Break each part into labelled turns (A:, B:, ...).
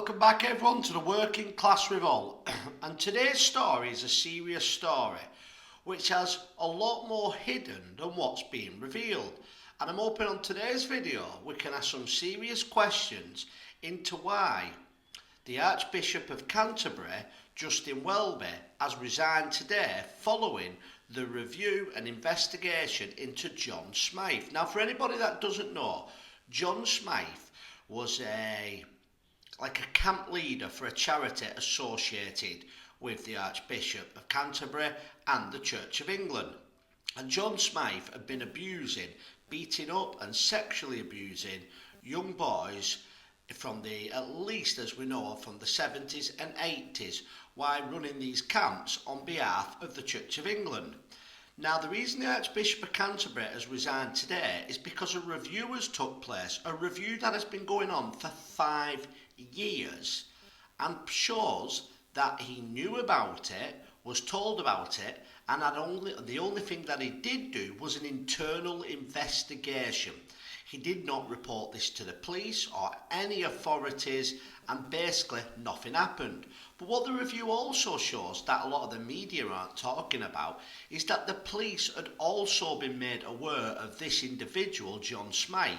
A: Welcome back everyone to the Working Class Revolt. And today's story is a serious story which has a lot more hidden than what's being revealed. And I'm hoping on today's video we can ask some serious questions into why the Archbishop of Canterbury, Justin Welby, has resigned today following the review and investigation into John Smythe. Now, for anybody that doesn't know, John Smythe was a camp leader for a charity associated with the Archbishop of Canterbury and the Church of England. And John Smythe had been beating up and sexually abusing young boys from at least as we know, from the 70s and 80s, while running these camps on behalf of the Church of England. Now, the reason the Archbishop of Canterbury has resigned today is because a review has took place, a review that has been going on for 5 years, and shows that he knew about it, was told about it, and the only thing that he did do was an internal investigation. He did not report this to the police or any authorities, and basically nothing happened. But what the review also shows that a lot of the media aren't talking about is that the police had also been made aware of this individual, John Smythe,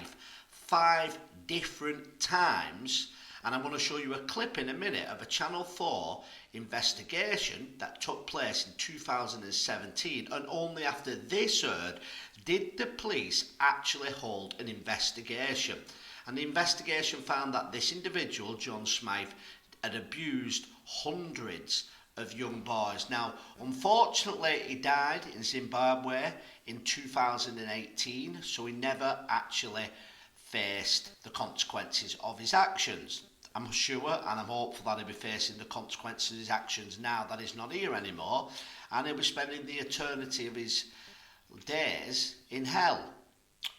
A: 5 different times. And I'm going to show you a clip in a minute of a Channel 4 investigation that took place in 2017, and only after this heard did the police actually hold an investigation. And the investigation found that this individual, John Smythe, had abused hundreds of young boys. Now, unfortunately, he died in Zimbabwe in 2018, so he never actually faced the consequences of his actions. I'm sure and I'm hopeful that he'll be facing the consequences of his actions now that he's not here anymore, and he'll be spending the eternity of his days in hell.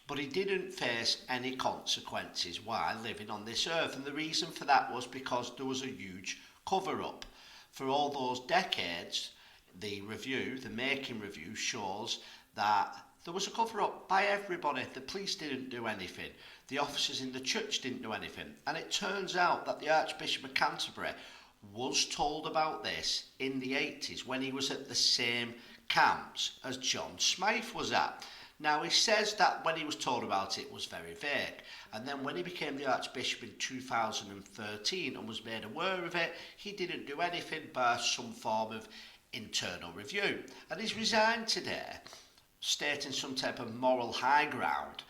A: But he didn't face any consequences while living on this earth, and the reason for that was because there was a huge cover-up. For all those decades, the Making review shows that there was a cover-up by everybody. The police didn't do anything. The officers in the church didn't do anything. And it turns out that the Archbishop of Canterbury was told about this in the 80s when he was at the same camps as John Smythe was at. Now, he says that when he was told about it was very vague. And then when he became the Archbishop in 2013 and was made aware of it, he didn't do anything but some form of internal review. And he's resigned today, stating some type of moral high ground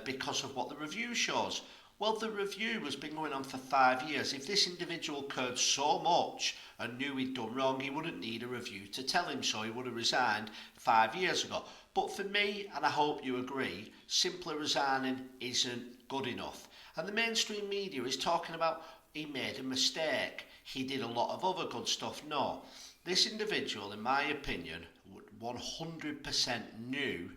A: because of what the review shows. Well, the review has been going on for 5 years. If this individual cared so much and knew he'd done wrong, he wouldn't need a review to tell him so. He would have resigned 5 years ago. But for me, and I hope you agree, simply resigning isn't good enough. And the mainstream media is talking about he made a mistake, he did a lot of other good stuff. No, this individual, in my opinion, 100% knew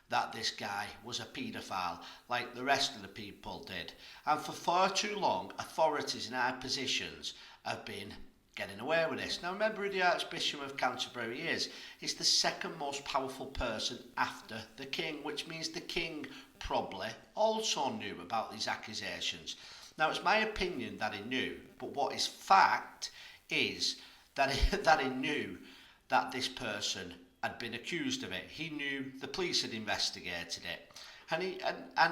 A: that this guy was a paedophile, like the rest of the people did. And for far too long, authorities in high positions have been getting away with this. Now, remember who the Archbishop of Canterbury is. He's the second most powerful person after the King, which means the King probably also knew about these accusations. Now, it's my opinion that he knew, but what is fact is that he knew that this person had been accused of it. He knew the police had investigated it, and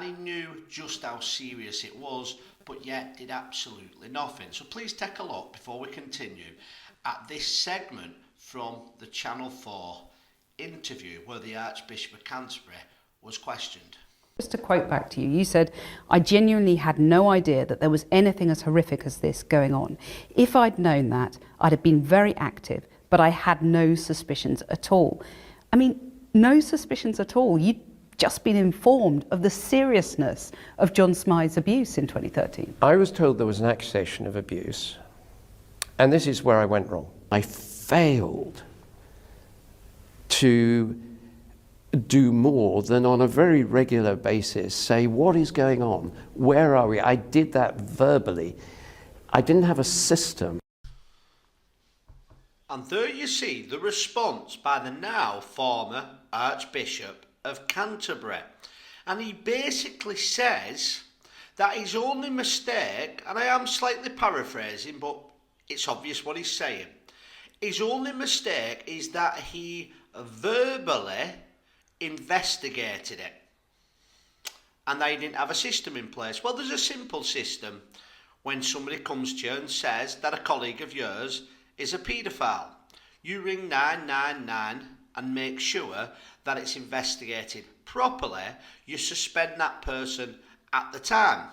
A: he knew just how serious it was, but yet did absolutely nothing. So please take a look before we continue at this segment from the Channel 4 interview where the Archbishop of Canterbury was questioned.
B: Just to quote back to you, you said, "I genuinely had no idea that there was anything as horrific as this going on. If I'd known that, I'd have been very active, but I had no suspicions at all." I mean, no suspicions at all. You'd just been informed of the seriousness of John Smythe's abuse in 2013.
C: I was told there was an accusation of abuse, and this is where I went wrong. I failed to do more than on a very regular basis say, what is going on? Where are we? I did that verbally. I didn't have a system.
A: And there you see the response by the now former Archbishop of Canterbury. And he basically says that his only mistake, and I am slightly paraphrasing, but it's obvious what he's saying, his only mistake is that he verbally investigated it and they didn't have a system in place. Well, there's a simple system when somebody comes to you and says that a colleague of yours is a paedophile. You ring 999 and make sure that it's investigated properly. You suspend that person at the time.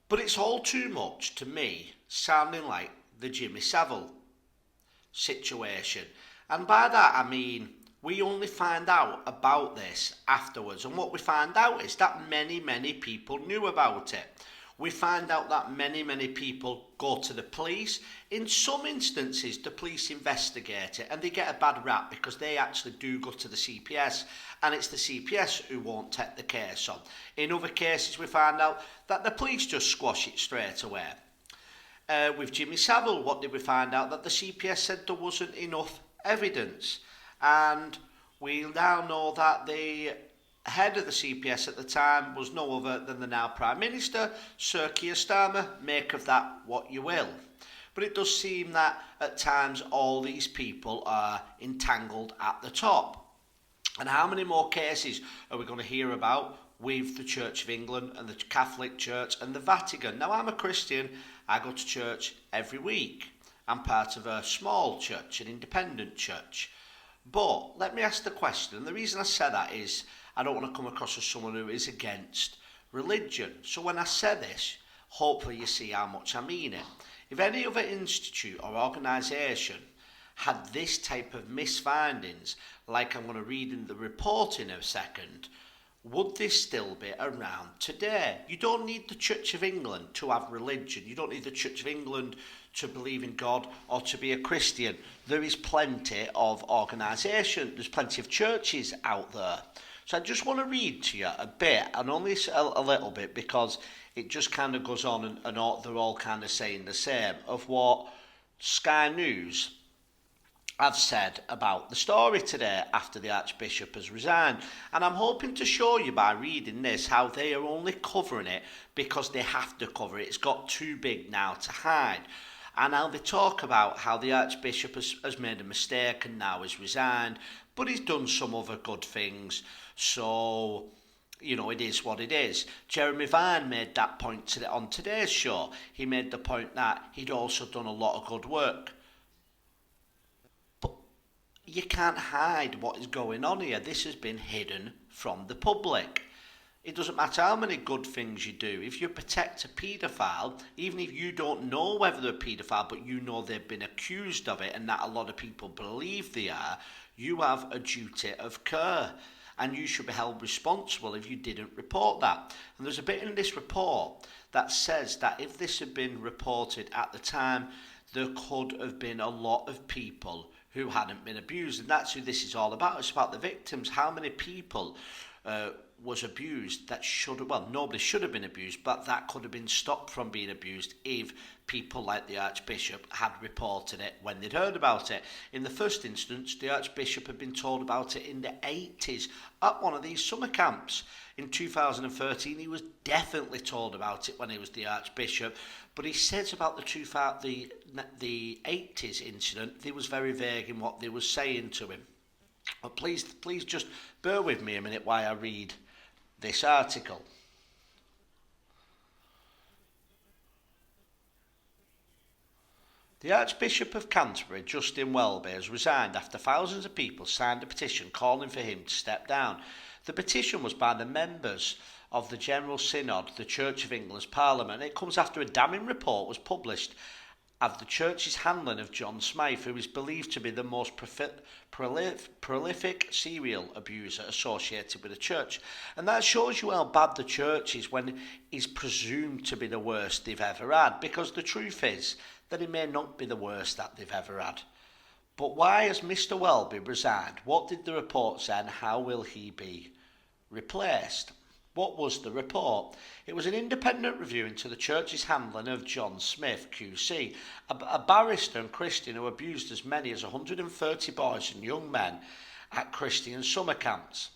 A: But it's all too much to me sounding like the Jimmy Savile situation. And by that I mean we only find out about this afterwards, and what we find out is that many people knew about it. We find out that many people go to the police. In some instances the police investigate it and they get a bad rap because they actually do go to the CPS, and it's the CPS who won't take the case on. In other cases we find out that the police just squash it straight away. With Jimmy Savile, what did we find out? That the CPS said there wasn't enough evidence, and we now know that the head of the CPS at the time was no other than the now Prime Minister, Sir Keir Starmer. Make of that what you will. But it does seem that at times all these people are entangled at the top. And how many more cases are we going to hear about with the Church of England and the Catholic Church and the Vatican? Now, I'm a Christian. I go to church every week. I'm part of a small church, an independent church. But let me ask the question, and the reason I say that is I don't want to come across as someone who is against religion. So when I say this, hopefully you see how much I mean it. If any other institute or organisation had this type of misfindings, like I'm going to read in the report in a second, would this still be around today? You don't need the Church of England to have religion. You don't need the Church of England to believe in God or to be a Christian. There is plenty of organisation. There's plenty of churches out there. So I just want to read to you a bit, and only a little bit, because it just kind of goes on and all, they're all kind of saying the same, of what Sky News have said about the story today after the Archbishop has resigned. And I'm hoping to show you by reading this how they are only covering it because they have to cover it. It's got too big now to hide. And how they talk about how the Archbishop has made a mistake and now has resigned, but he's done some other good things. So, you know, it is what it is. Jeremy Vine made that point today on today's show. He made the point that he'd also done a lot of good work. But you can't hide what is going on here. This has been hidden from the public. It doesn't matter how many good things you do. If you protect a paedophile, even if you don't know whether they're a paedophile, but you know they've been accused of it and that a lot of people believe they are, you have a duty of care. And you should be held responsible if you didn't report that. And there's a bit in this report that says that if this had been reported at the time, there could have been a lot of people who hadn't been abused. And that's who this is all about. It's about the victims. How many people was abused that should have, well, nobody should have been abused, but that could have been stopped from being abused if people like the Archbishop had reported it when they'd heard about it. In the first instance, the Archbishop had been told about it in the 80s at one of these summer camps. In 2013, he was definitely told about it when he was the Archbishop, but he says about the 80s incident, he was very vague in what they were saying to him. But please just bear with me a minute while I read this article. The Archbishop of Canterbury, Justin Welby, has resigned after thousands of people signed a petition calling for him to step down. The petition was by the members of the General Synod, the Church of England's Parliament. It comes after a damning report was published of the Church's handling of John Smythe, who is believed to be the most prolific serial abuser associated with the Church. And that shows you how bad the Church is when he's presumed to be the worst they've ever had, because the truth is that he may not be the worst that they've ever had. But why has Mr. Welby resigned? What did the report say, and how will he be replaced? What was the report? It was an independent review into the Church's handling of John Smith, QC, a barrister and Christian who abused as many as 130 boys and young men at Christian summer camps.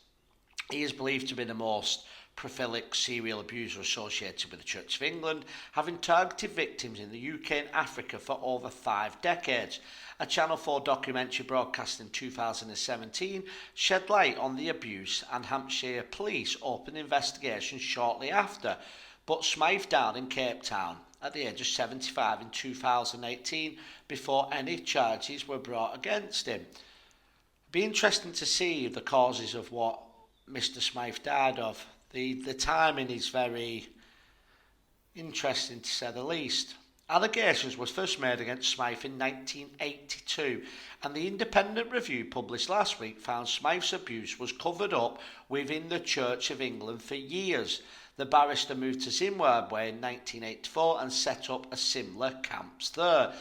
A: He is believed to be the most paedophilic serial abuser associated with the Church of England, having targeted victims in the UK and Africa for over 5 decades. A Channel 4 documentary broadcast in 2017 shed light on the abuse, and Hampshire police opened investigations shortly after, but Smythe died in Cape Town at the age of 75 in 2018 before any charges were brought against him. It'd be interesting to see the causes of what Mr. Smythe died of. The timing is very interesting, to say the least. Allegations were first made against Smythe in 1982, and the Independent Review published last week found Smythe's abuse was covered up within the Church of England for years. The barrister moved to Zimbabwe in 1984 and set up a similar camps there.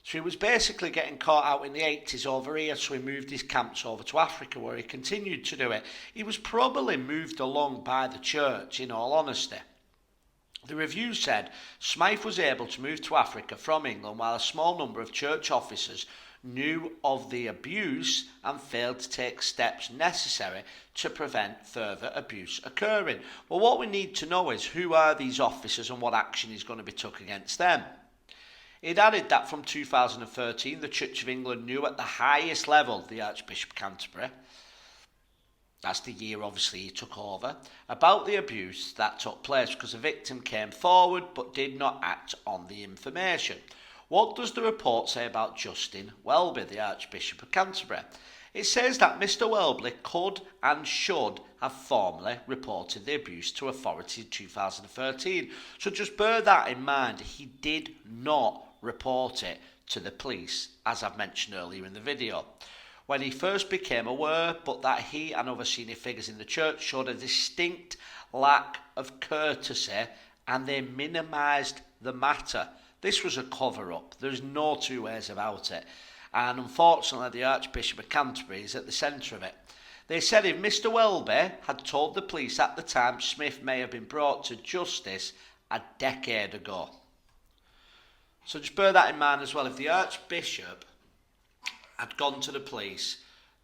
A: So he was basically getting caught out in the 80s over here, so he moved his camps over to Africa, where he continued to do it. He was probably moved along by the church, in all honesty. The review said Smythe was able to move to Africa from England while a small number of church officers knew of the abuse and failed to take steps necessary to prevent further abuse occurring. Well, what we need to know is who are these officers and what action is going to be took against them. It added that from 2013, the Church of England knew at the highest level, the Archbishop of Canterbury, that's the year obviously he took over, about the abuse that took place because the victim came forward but did not act on the information. What does the report say about Justin Welby, the Archbishop of Canterbury? It says that Mr. Welby could and should have formally reported the abuse to authorities in 2013. So just bear that in mind. He did not report it to the police, as I've mentioned earlier in the video. When he first became aware, but that he and other senior figures in the church showed a distinct lack of courtesy and they minimised the matter. This was a cover-up. There's no two ways about it. And unfortunately, the Archbishop of Canterbury is at the centre of it. They said if Mr. Welby had told the police at the time, Smith may have been brought to justice a decade ago. So just bear that in mind as well. If the Archbishop had gone to the police,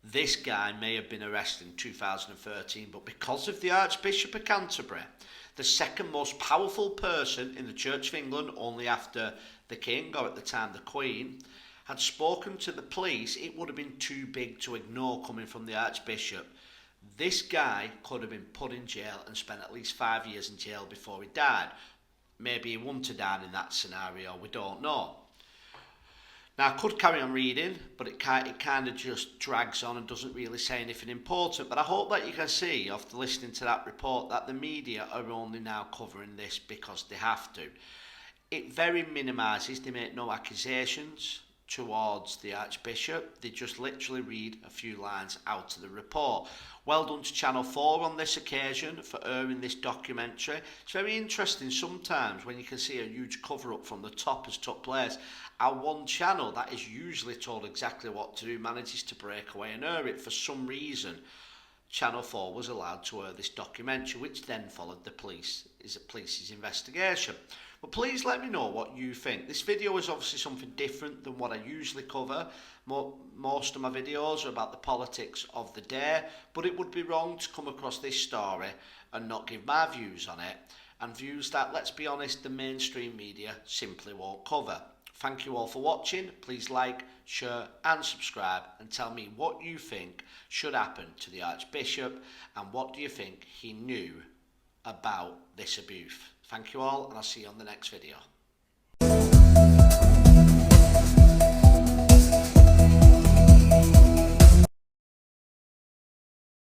A: this guy may have been arrested in 2013, but because of the Archbishop of Canterbury, the second most powerful person in the Church of England, only after the King, or at the time the Queen, had spoken to the police, it would have been too big to ignore coming from the Archbishop. This guy could have been put in jail and spent at least 5 years in jail before he died. Maybe he wouldn't have died in that scenario, we don't know. Now, I could carry on reading, but it kind of just drags on and doesn't really say anything important. But I hope that you can see, after listening to that report, that the media are only now covering this because they have to. It very minimises, they make no accusations towards the Archbishop. They just literally read a few lines out of the report. Well done to Channel 4 on this occasion for airing this documentary. It's very interesting sometimes when you can see a huge cover-up from the top has took place. Our one channel that is usually told exactly what to do manages to break away and air it. For some reason, Channel 4 was allowed to air this documentary, which then followed the police's investigation. But please let me know what you think. This video is obviously something different than what I usually cover. Most of my videos are about the politics of the day, but it would be wrong to come across this story and not give my views on it, and views that, let's be honest, the mainstream media simply won't cover. Thank you all for watching. Please like, share and subscribe, and tell me what you think should happen to the Archbishop and what do you think he knew about this abuse. Thank you all, and I'll see you on the next video.